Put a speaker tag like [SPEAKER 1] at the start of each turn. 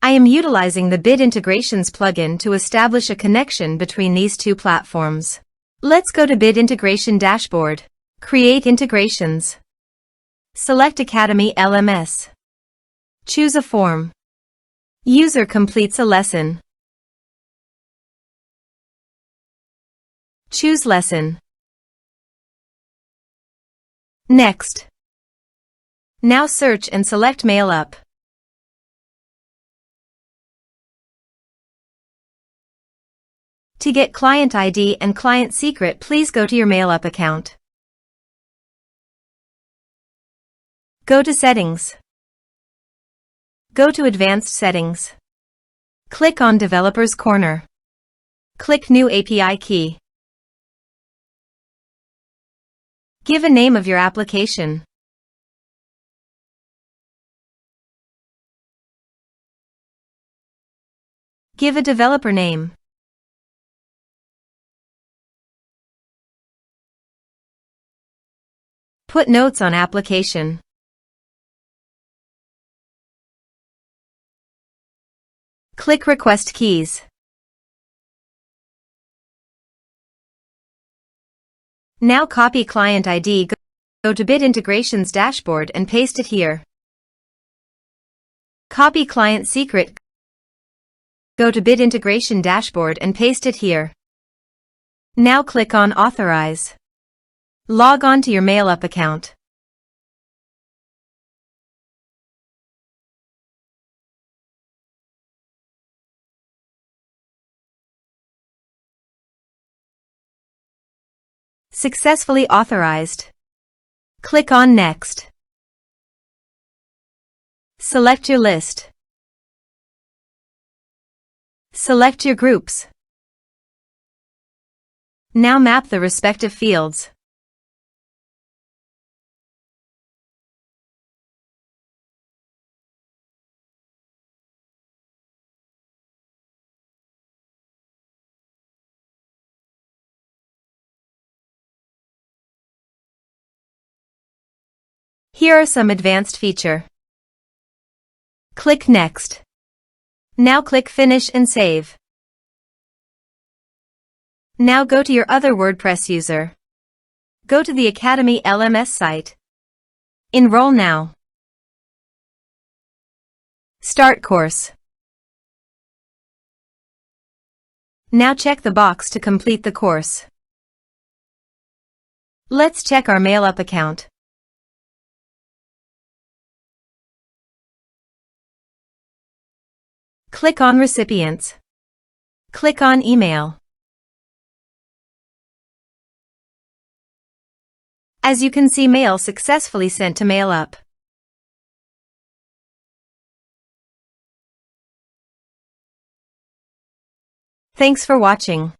[SPEAKER 1] I am utilizing the Bit Integrations plugin to establish a connection between these two platforms. Let's go to Bit Integration Dashboard. Create integrations. Select Academy LMS. Choose a form. User completes a lesson. Choose lesson. Next. Now search and select Mailup. To get client ID and client secret, please go to your Mailup account. Go to Settings. Go to Advanced Settings. Click on Developers Corner. Click New API Key. Give a name of your application. Give a developer name. Put notes on application. Click Request Keys. Now copy client ID, go to Bit Integrations Dashboard and paste it here. Copy client secret, go to Bit Integration Dashboard and paste it here. Now click on Authorize. Log on to your Mailup account. Successfully authorized. Click on Next. Select your list. Select your groups. Now map the respective fields. Here are some advanced features. Click Next. Now click Finish and save. Now go to your other WordPress user. Go to the Academy LMS site. Enroll now. Start course. Now check the box to complete the course. Let's check our Mailup account. Click on Recipients. Click on Email. As you can see, mail successfully sent to Mailup. Thanks for watching.